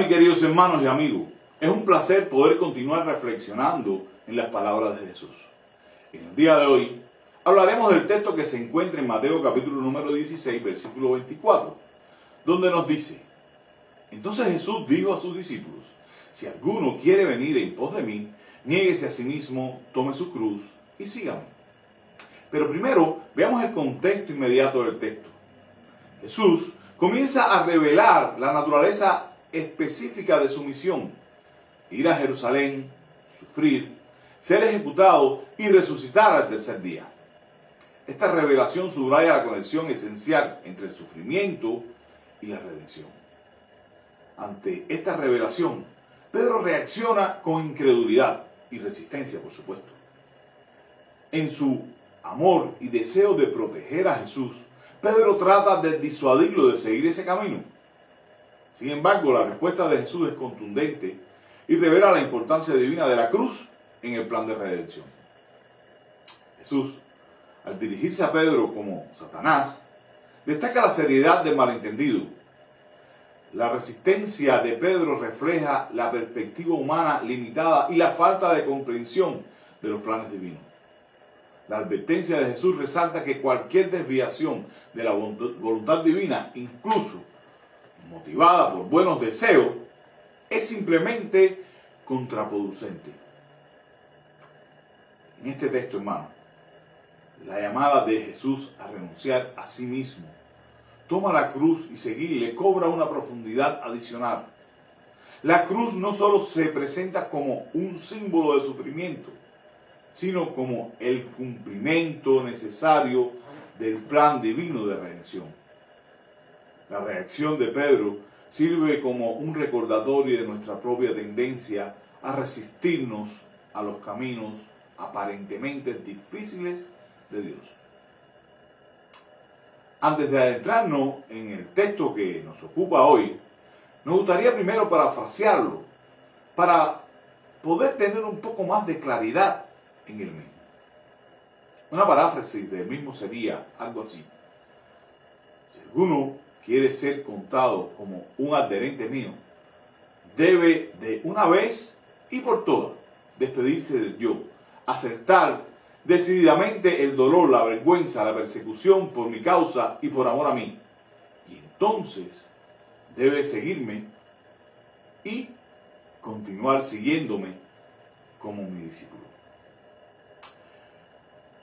mis queridos hermanos y amigos, es un placer poder continuar reflexionando en las palabras de Jesús. En el día de hoy hablaremos del texto que se encuentra en Mateo capítulo número 16, versículo 24, donde nos dice: entonces Jesús dijo a sus discípulos: si alguno quiere venir en pos de mí, niéguese a sí mismo, tome su cruz y sígame. Pero primero veamos el contexto inmediato del texto. Jesús comienza a revelar la naturaleza específica de su misión: ir a Jerusalén, sufrir, ser ejecutado y resucitar al tercer día. Esta revelación subraya la conexión esencial entre el sufrimiento y la redención. Ante esta revelación, Pedro reacciona con incredulidad y resistencia, por supuesto. En su amor y deseo de proteger a Jesús, Pedro trata de disuadirlo de seguir ese camino. Sin embargo, la respuesta de Jesús es contundente y revela la importancia divina de la cruz en el plan de redención. Jesús, al dirigirse a Pedro como Satanás, destaca la seriedad del malentendido. La resistencia de Pedro refleja la perspectiva humana limitada y la falta de comprensión de los planes divinos. La advertencia de Jesús resalta que cualquier desviación de la voluntad divina, incluso motivada por buenos deseos, es simplemente contraproducente. En este texto, hermano, la llamada de Jesús a renunciar a sí mismo, toma la cruz y seguirle, cobra una profundidad adicional. La cruz no solo se presenta como un símbolo de sufrimiento, sino como el cumplimiento necesario del plan divino de redención. La reacción de Pedro sirve como un recordatorio de nuestra propia tendencia a resistirnos a los caminos aparentemente difíciles de Dios. Antes de adentrarnos en el texto que nos ocupa hoy, nos gustaría primero parafrasearlo para poder tener un poco más de claridad en el mismo. Una paráfrasis del mismo sería algo así: si alguno quiere ser contado como un adherente mío, debe de una vez y por todas despedirse del yo, aceptar decididamente el dolor, la vergüenza, la persecución por mi causa y por amor a mí. Y entonces debe seguirme y continuar siguiéndome como mi discípulo.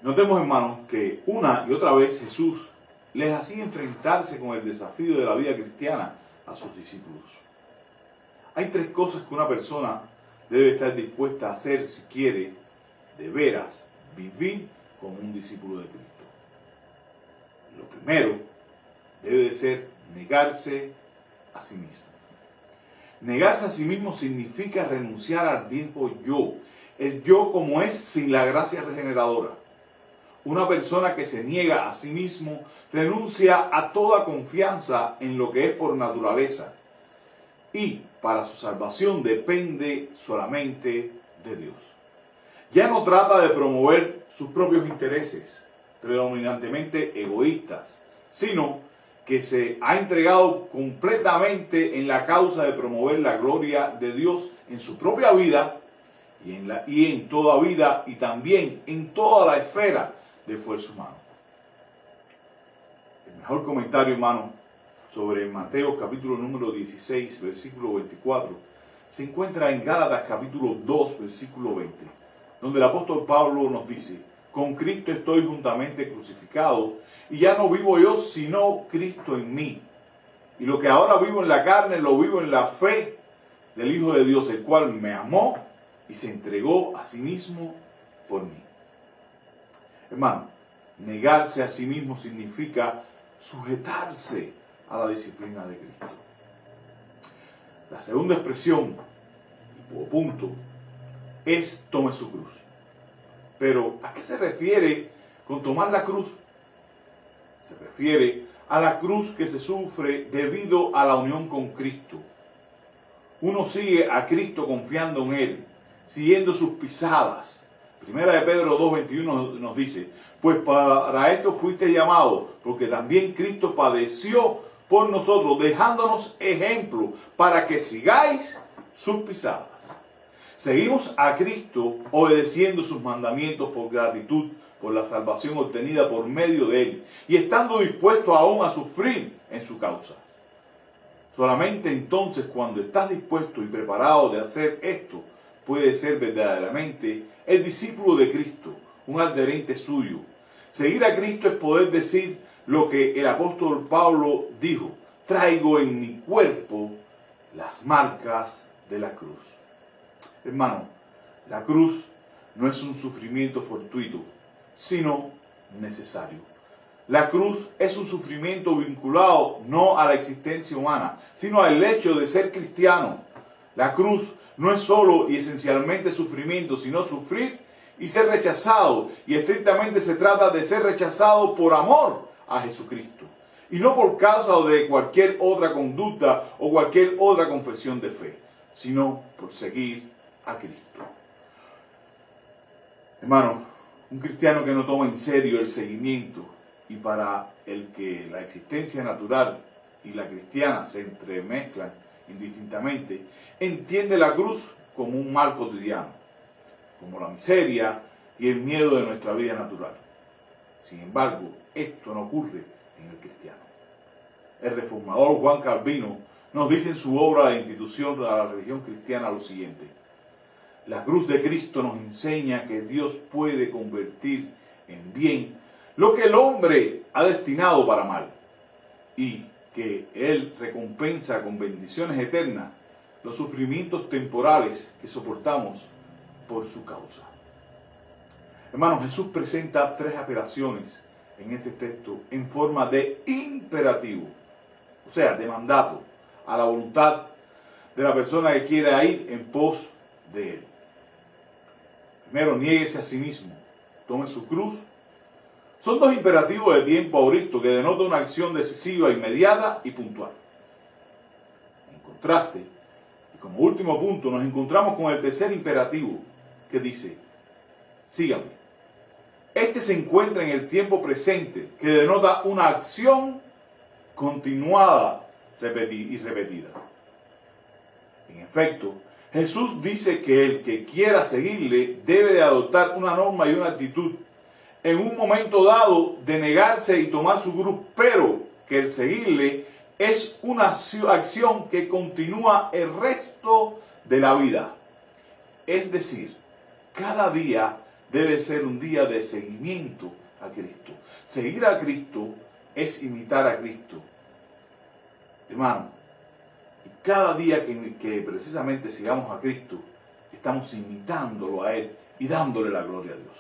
Notemos, hermanos, que una y otra vez Jesús les hacía enfrentarse con el desafío de la vida cristiana a sus discípulos. Hay tres cosas que una persona debe estar dispuesta a hacer si quiere de veras vivir como un discípulo de Cristo. Lo primero debe de ser negarse a sí mismo. Negarse a sí mismo significa renunciar al viejo yo, el yo como es sin la gracia regeneradora. Una persona que se niega a sí mismo renuncia a toda confianza en lo que es por naturaleza y para su salvación depende solamente de Dios. Ya no trata de promover sus propios intereses, predominantemente egoístas, sino que se ha entregado completamente en la causa de promover la gloria de Dios en su propia vida y en toda vida y también en toda la esfera de esfuerzo humano. El mejor comentario, hermano, sobre Mateo capítulo número 16, versículo 24, se encuentra en Gálatas capítulo 2, versículo 20, donde el apóstol Pablo nos dice: con Cristo estoy juntamente crucificado, y ya no vivo yo, sino Cristo en mí. Y lo que ahora vivo en la carne, lo vivo en la fe del Hijo de Dios, el cual me amó y se entregó a sí mismo por mí. Hermano, negarse a sí mismo significa sujetarse a la disciplina de Cristo. La segunda expresión, o punto, es tome su cruz. Pero, ¿a qué se refiere con tomar la cruz? Se refiere a la cruz que se sufre debido a la unión con Cristo. Uno sigue a Cristo confiando en Él, siguiendo sus pisadas. Primera de Pedro 2:21 nos dice: pues para esto fuiste llamado, porque también Cristo padeció por nosotros, dejándonos ejemplo para que sigáis sus pisadas. Seguimos a Cristo obedeciendo sus mandamientos por gratitud, por la salvación obtenida por medio de Él, y estando dispuestos aún a sufrir en su causa. Solamente entonces, cuando estás dispuesto y preparado de hacer esto, puedes ser verdaderamente el discípulo de Cristo, un adherente suyo. Seguir a Cristo es poder decir lo que el apóstol Pablo dijo: traigo en mi cuerpo las marcas de la cruz. Hermano, la cruz no es un sufrimiento fortuito, sino necesario. La cruz es un sufrimiento vinculado no a la existencia humana, sino al hecho de ser cristiano. La cruz no es solo y esencialmente sufrimiento, sino sufrir y ser rechazado. Y estrictamente se trata de ser rechazado por amor a Jesucristo, y no por causa de cualquier otra conducta o cualquier otra confesión de fe, sino por seguir a Cristo. Hermano, un cristiano que no toma en serio el seguimiento, y para el que la existencia natural y la cristiana se entremezclan indistintamente, entiende la cruz como un mal cotidiano, como la miseria y el miedo de nuestra vida natural. Sin embargo, esto no ocurre en el cristiano. El reformador Juan Calvino nos dice en su obra La institución de la religión cristiana lo siguiente: la cruz de Cristo nos enseña que Dios puede convertir en bien lo que el hombre ha destinado para mal, y que Él recompensa con bendiciones eternas los sufrimientos temporales que soportamos por su causa. Hermanos, Jesús presenta tres apelaciones en este texto en forma de imperativo, o sea, de mandato a la voluntad de la persona que quiera ir en pos de Él. Primero, niéguese a sí mismo, tome su cruz. Son dos imperativos de tiempo auristo que denotan una acción decisiva, inmediata y puntual. En contraste, y como último punto, nos encontramos con el tercer imperativo que dice: sígame. Este se encuentra en el tiempo presente, que denota una acción continuada y repetida. En efecto, Jesús dice que el que quiera seguirle debe de adoptar una norma y una actitud en un momento dado de negarse y tomar su cruz, pero que el seguirle es una acción que continúa el resto de la vida. Es decir, cada día debe ser un día de seguimiento a Cristo. Seguir a Cristo es imitar a Cristo. Hermano, y cada día que precisamente sigamos a Cristo, estamos imitándolo a Él y dándole la gloria a Dios.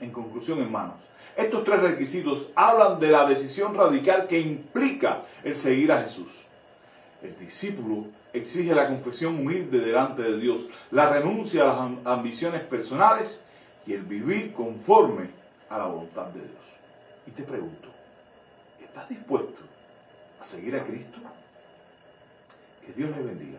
En conclusión, hermanos, estos tres requisitos hablan de la decisión radical que implica el seguir a Jesús. El discípulo exige la confesión humilde delante de Dios, la renuncia a las ambiciones personales y el vivir conforme a la voluntad de Dios. Y te pregunto, ¿estás dispuesto a seguir a Cristo? Que Dios le bendiga.